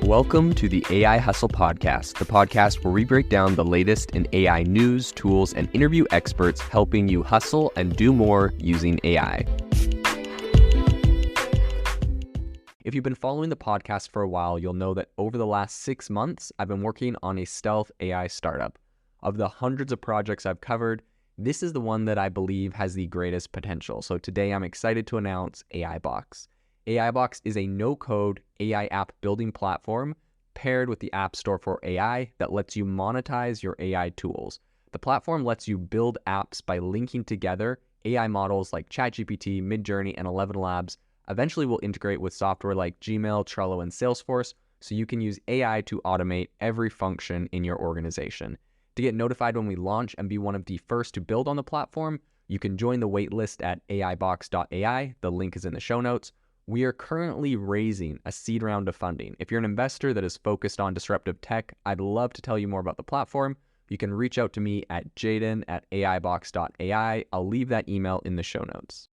Welcome to the AI Hustle Podcast, the podcast where we break down the latest in AI news, tools, and interview experts helping you hustle and do more using AI. If you've been following the podcast for a while, you'll know that over the last 6 months, I've been working on a stealth AI startup. Of the hundreds of projects I've covered, this is the one that I believe has the greatest potential. So today I'm excited to announce AIBox. AIBox is a no-code AI app building platform paired with the App Store for AI that lets you monetize your AI tools. The platform lets you build apps by linking together AI models like ChatGPT, Midjourney, and 11 Labs. Eventually, we'll integrate with software like Gmail, Trello, and Salesforce, so you can use AI to automate every function in your organization. To get notified when we launch and be one of the first to build on the platform, you can join the waitlist at aibox.ai. The link is in the show notes. We are currently raising a seed round of funding. If you're an investor that is focused on disruptive tech, I'd love to tell you more about the platform. You can reach out to me at jaden@aibox.ai. I'll leave that email in the show notes.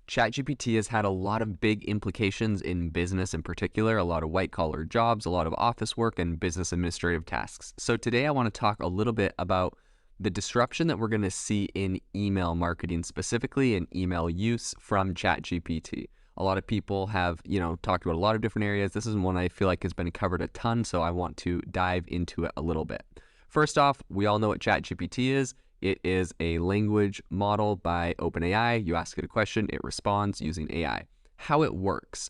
ChatGPT has had a lot of big implications in business in particular, a lot of white-collar jobs, a lot of office work, and business administrative tasks. So today I want to talk a little bit about the disruption that we're going to see in email marketing, specifically in email use from ChatGPT. A lot of people have, talked about a lot of different areas. This is one I feel like has been covered a ton, so I want to dive into it a little bit. First off, we all know what ChatGPT is. It is a language model by OpenAI. You ask it a question, it responds using AI. How it works.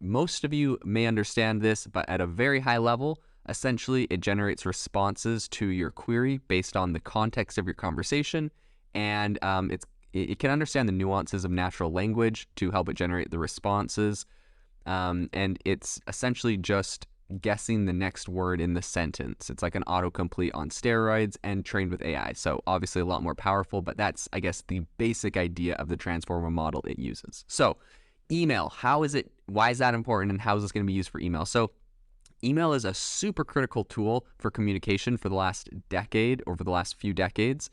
Most of you may understand this, but at a very high level, essentially it generates responses to your query based on the context of your conversation, and it can understand the nuances of natural language to help it generate the responses, and it's essentially just guessing the next word in the sentence. It's like an autocomplete on steroids and trained with AI. So obviously a lot more powerful, but that's, I guess, the basic idea of the transformer model it uses. So email, why is that important, and how is this going to be used for email? So email is a super critical tool for communication for the last decade, over the last few decades.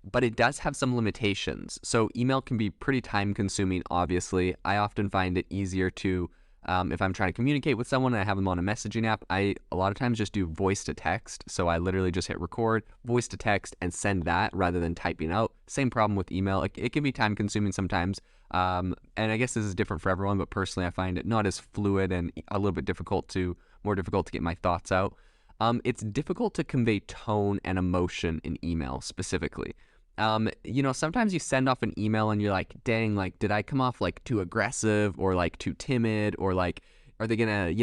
But it does have some limitations. So email can be pretty time consuming, obviously. I often find it easier to, if I'm trying to communicate with someone and I have them on a messaging app, I a lot of times just do voice to text. So I literally just hit record, voice to text, and send that rather than typing out. Same problem with email. It can be time consuming sometimes. And I guess this is different for everyone, but personally I find it not as fluid and a little bit more difficult to get my thoughts out. It's difficult to convey tone and emotion in email specifically. Sometimes you send off an email and you're like, dang, like, did I come off like too aggressive or like too timid, or like, are they gonna,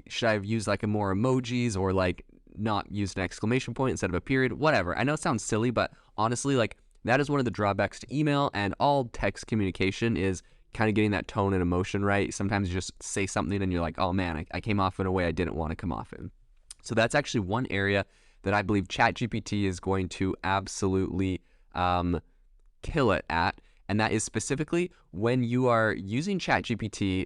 should I have used like a more emojis, or like not used an exclamation point instead of a period, whatever. I know it sounds silly, but honestly, like, that is one of the drawbacks to email and all text communication is kind of getting that tone and emotion right. Sometimes you just say something and you're like, oh man, I came off in a way I didn't want to come off in. So that's actually one area that I believe ChatGPT is going to absolutely kill it at, and that is specifically when you are using ChatGPT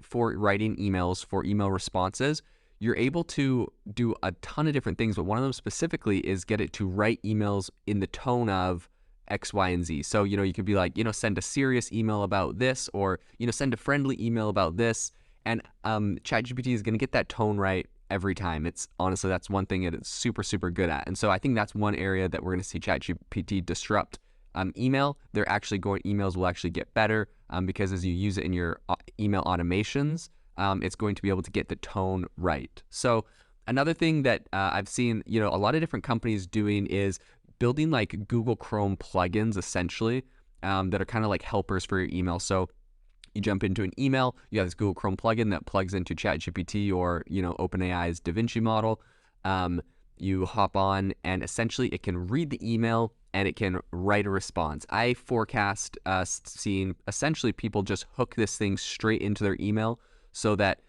for writing emails, for email responses. You're able to do a ton of different things, but one of them specifically is get it to write emails in the tone of X, Y, and Z. So, you could be like, send a serious email about this, or, send a friendly email about this, and ChatGPT is going to get that tone right every time. It's honestly, that's one thing that it's super, super good at. And so I think that's one area that we're going to see ChatGPT disrupt email. Emails will actually get better because as you use it in your email automations, it's going to be able to get the tone right. So another thing that I've seen, a lot of different companies doing is building like Google Chrome plugins essentially that are kind of like helpers for your email. So you jump into an email, you have this Google Chrome plugin that plugs into ChatGPT or, OpenAI's DaVinci model. You hop on and essentially it can read the email and it can write a response. I forecast seeing essentially people just hook this thing straight into their email so that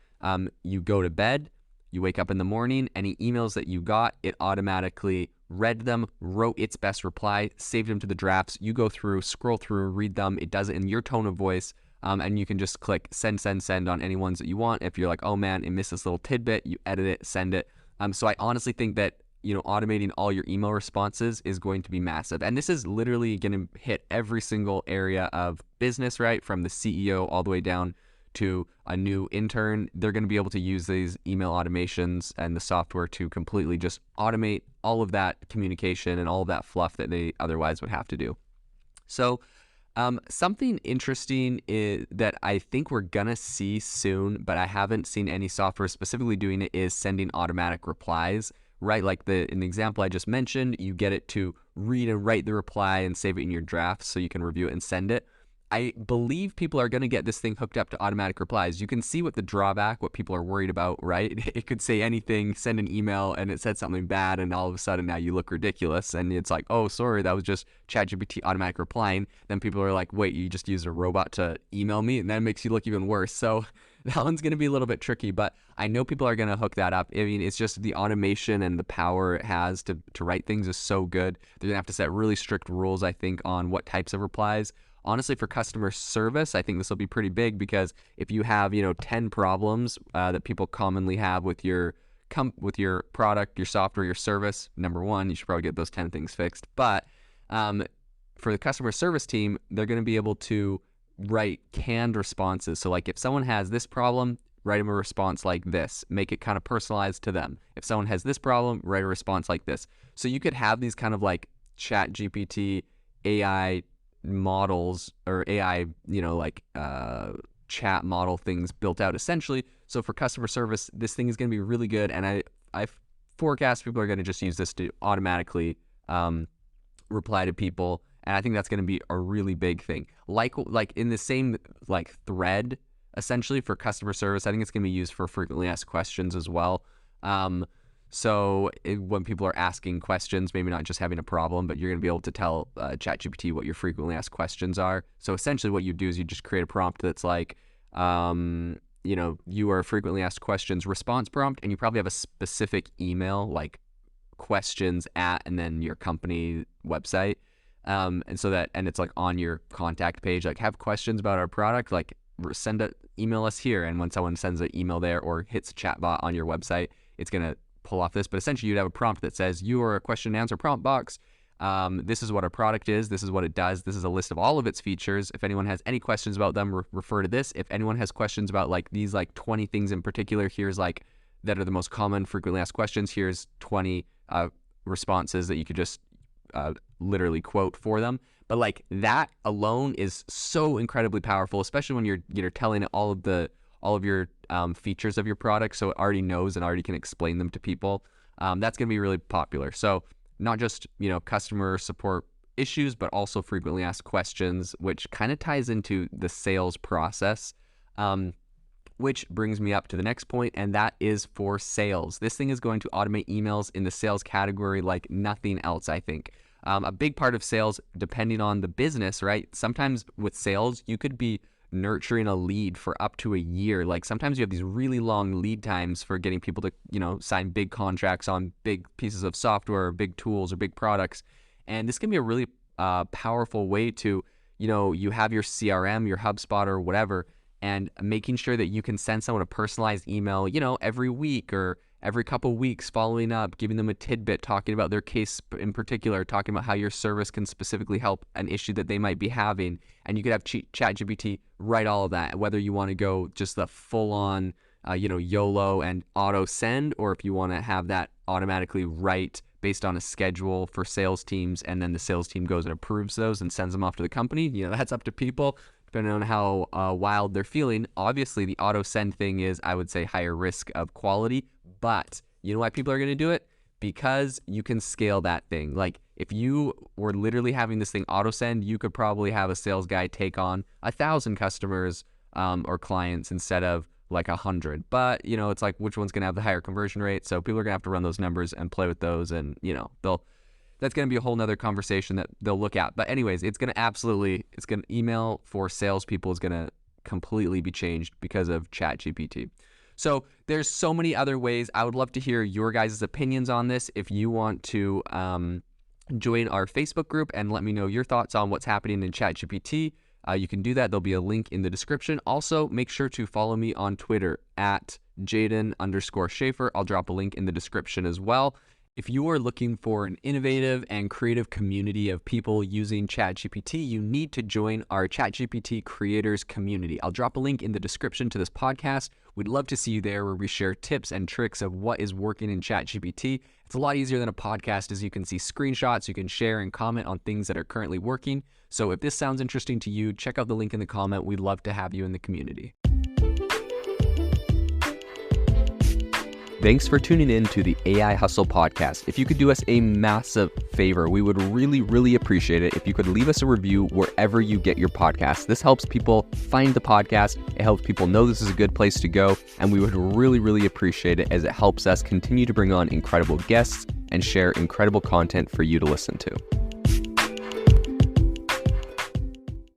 you go to bed, you wake up in the morning, any emails that you got, it automatically read them, wrote its best reply, saved them to the drafts. You go through, scroll through, read them. It does it in your tone of voice. And you can just click send on any ones that you want. If you're like, oh man, it missed this little tidbit, you edit it, send it. So I honestly think that, automating all your email responses is going to be massive. And this is literally going to hit every single area of business, right? From the CEO all the way down to a new intern, they're going to be able to use these email automations and the software to completely just automate all of that communication and all of that fluff that they otherwise would have to do. So something interesting is that I think we're gonna see soon, but I haven't seen any software specifically doing it, is sending automatic replies, right? Like in the example I just mentioned, you get it to read and write the reply and save it in your drafts so you can review it and send it. I believe people are going to get this thing hooked up to automatic replies. You can see what the drawback, what people are worried about, right? It could say anything, send an email, and it said something bad, and all of a sudden now you look ridiculous. And it's like, oh, sorry, that was just ChatGPT automatic replying. Then people are like, wait, you just used a robot to email me? And that makes you look even worse. So that one's going to be a little bit tricky, but I know people are going to hook that up. I mean, it's just the automation and the power it has to write things is so good. They're going to have to set really strict rules, I think, on what types of replies. Honestly, for customer service, I think this will be pretty big, because if you have, 10 problems that people commonly have with your product, your software, your service, number one, you should probably get those 10 things fixed. But for the customer service team, they're going to be able to write canned responses. So like if someone has this problem, write them a response like this, make it kind of personalized to them. If someone has this problem, write a response like this. So you could have these kind of like ChatGPT AI models or AI, chat model things built out essentially. So for customer service, this thing is going to be really good. And I forecast people are going to just use this to automatically reply to people. And I think that's going to be a really big thing. Like in the same thread, essentially for customer service, I think it's going to be used for frequently asked questions as well. So when people are asking questions, maybe not just having a problem, but you're going to be able to tell ChatGPT what your frequently asked questions are. So essentially what you do is you just create a prompt that's like, you are frequently asked questions response prompt, and you probably have a specific email, like questions at, and then your company website. And it's like on your contact page, like have questions about our product, like email us here. And when someone sends an email there or hits a chatbot on your website, it's going to pull off this. But essentially you'd have a prompt that says, you are a question and answer prompt box. This is what our product is. This is what it does. This is a list of all of its features. If anyone has any questions about them, refer to this. If anyone has questions about like these 20 things in particular, here's that are the most common frequently asked questions. Here's 20 responses that you could just literally quote for them. But that alone is so incredibly powerful, especially when you're telling it all of your features of your product, so it already knows and already can explain them to people. That's going to be really popular. So not just customer support issues, but also frequently asked questions, which kind of ties into the sales process. Which brings me up to the next point, and that is for sales. This thing is going to automate emails in the sales category like nothing else, I think. A big part of sales, depending on the business, right? Sometimes with sales, you could be nurturing a lead for up to a year. Like sometimes you have these really long lead times for getting people to, sign big contracts on big pieces of software, or big tools, or big products. And this can be a really powerful way to, you have your CRM, your HubSpot or whatever, and making sure that you can send someone a personalized email, every week or every couple weeks, following up, giving them a tidbit, talking about their case in particular, talking about how your service can specifically help an issue that they might be having. And you could have ChatGPT write all of that, whether you want to go just the full-on, YOLO and auto send, or if you want to have that automatically write based on a schedule for sales teams, and then the sales team goes and approves those and sends them off to the company. That's up to people, depending on how wild they're feeling. Obviously, the auto send thing is, I would say, higher risk of quality. But you know why people are going to do it? Because you can scale that thing. Like if you were literally having this thing auto send, you could probably have a sales guy take on 1,000 customers or clients instead of 100. But it's like, which one's going to have the higher conversion rate? So people are going to have to run those numbers and play with those, and that's going to be a whole nother conversation that they'll look at. But anyways, email for salespeople is going to completely be changed because of ChatGPT. So there's so many other ways. I would love to hear your guys' opinions on this. If you want to join our Facebook group and let me know your thoughts on what's happening in ChatGPT, you can do that. There'll be a link in the description. Also, make sure to follow me on Twitter at Jaden_Schaefer. I'll drop a link in the description as well. If you are looking for an innovative and creative community of people using ChatGPT, you need to join our ChatGPT creators community. I'll drop a link in the description to this podcast. We'd love to see you there, where we share tips and tricks of what is working in ChatGPT. It's a lot easier than a podcast, as you can see screenshots, you can share and comment on things that are currently working. So if this sounds interesting to you, check out the link in the comment. We'd love to have you in the community. Thanks for tuning in to the AI Hustle podcast. If you could do us a massive favor, we would really appreciate it if you could leave us a review wherever you get your podcasts. This helps people find the podcast. It helps people know this is a good place to go. And we would really appreciate it, as it helps us continue to bring on incredible guests and share incredible content for you to listen to.